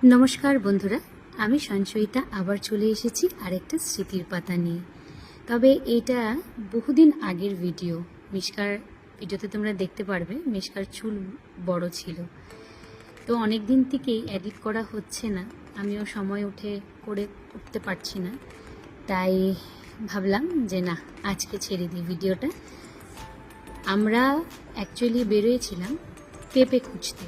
নমস্কার বন্ধুরা, আমি সঞ্চয়িতা আবার চলে এসেছি আরেকটা স্মৃতির পাতা নিয়ে। তবে এটা বহুদিন আগের ভিডিও। মিশকার ভিডিওতে তোমরা দেখতে পারবে মিশকার চুল বড় ছিল, তো অনেক দিন থেকেই এডিট করা হচ্ছে না, আমিও সময় উঠতে পারছি না, তাই ভাবলাম যে না, আজকে ছেড়ে দিই ভিডিওটা। আমরা অ্যাকচুয়ালি বেরিয়েছিলাম পেঁপে খুঁজতে।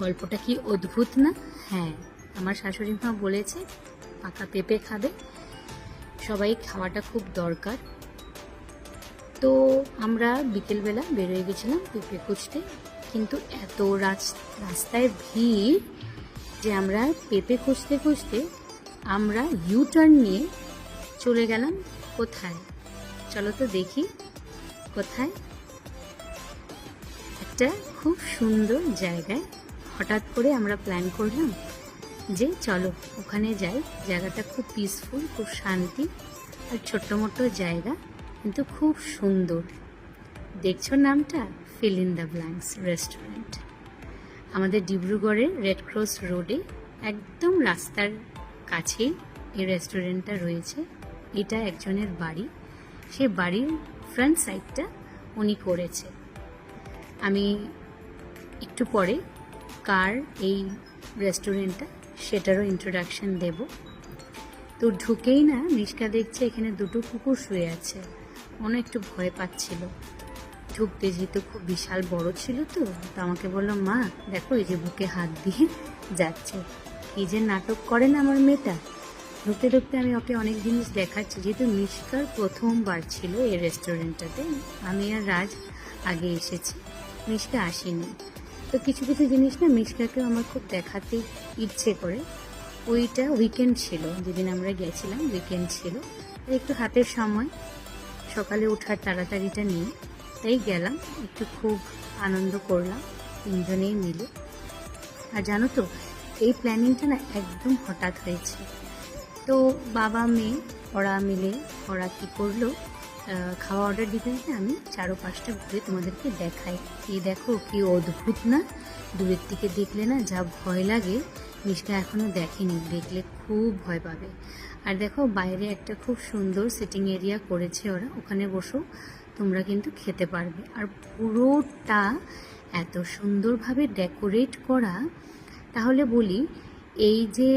গল্পটা কি অদ্ভুত না? হ্যাঁ, আমার শাশুড়ি মা বলেছে পাকা পেঁপে খাবে, সবাই খাওয়াটা খুব দরকার। তো আমরা বিকেলবেলা বেরোয় গেছিলাম পেঁপে খুঁজতে, কিন্তু এত রাস্তায় ভিড় যে আমরা পেঁপে খুঁজতে খুঁজতে আমরা ইউটার্ন নিয়ে চলে গেলাম কোথায়, চলো তো দেখি কোথায়। একটা খুব সুন্দর জায়গায় হঠাৎ করে আমরা প্ল্যান করলাম যে চলো ওখানে যাই। জায়গাটা খুব পিসফুল, খুব শান্তি, আর ছোট্ট মোটো জায়গা, কিন্তু খুব সুন্দর। দেখছো নামটা? Fill in the blanks restaurant. আমাদের ডিব্রুগড়ের রেড ক্রস রোডে একদম রাস্তার কাছেই এই রেস্টুরেন্টটা রয়েছে। এটা একজনের বাড়ি, সে বাড়ির ফ্রন্ট সাইডটা উনি করেছে। আমি একটু পরে কার এই রেস্টুরেন্টটা সেটারও ইন্ট্রোডাকশন দেব। তো ঢুকেই না মিশকা দেখছে এখানে দুটো কুকুর শুয়ে আছে। মনে একটু ভয় পাচ্ছিল ঢুকতে, যেহেতু খুব বিশাল বড় ছিল। তো আমাকে বললো, মা দেখো এই যে বুকে হাত দিয়ে যাচ্ছে। কি যে নাটক করে না আমার মেয়েটা। ঢুকতে ঢুকতে আমি ওকে অনেক জিনিস দেখাচ্ছি, যেহেতু মিশকার প্রথমবার ছিল এই রেস্টুরেন্টটাতে। আমি আর রাজ আগে এসেছি, মিশকা আসেনি। তো কিছু কিছু জিনিস না মিশকাকেও আমার খুব দেখাতে ইচ্ছে করে। ওইটা উইকেন্ড ছিল, যেদিন আমরা গেছিলাম উইকেন্ড ছিল, একটু হাতের সময় সকালে ওঠার তাড়াতাড়িটা নিয়ে তাই গেলাম, একটু খুব আনন্দ করলাম তিনজনেই মিলে। আর জানো তো, এই প্ল্যানিংটা না একদম হঠাৎ হয়েছে। তো বাবা মেয়ে ওরা কী করলো, খাওয়া অর্ডার দিতে দিতে আমি 4-5টা ঘুরে তোমাদেরকে দেখাই। এই দেখো কি অদ্ভুত না, দূরের থেকে দেখলে না যা ভয় লাগে, মিশকা এখনও দেখেনি, দেখলে খুব ভয় পাবে। আর দেখো বাইরে একটা খুব সুন্দর সিটিং এরিয়া করেছে ওরা, ওখানে বসেও তোমরা কিন্তু খেতে পারবে। আর পুরোটা এত সুন্দরভাবে ডেকোরেট করা। তাহলে বলি, এই যে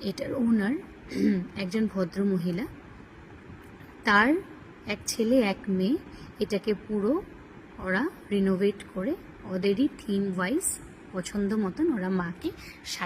এটার ওনার একজন ভদ্র মহিলা, তার এক ছেলে এক মেয়ে, এটাকে পুরো ওরা রিনোভেট করে ওদেরই থিম ওয়াইজ পছন্দ মতন ওরা মাকে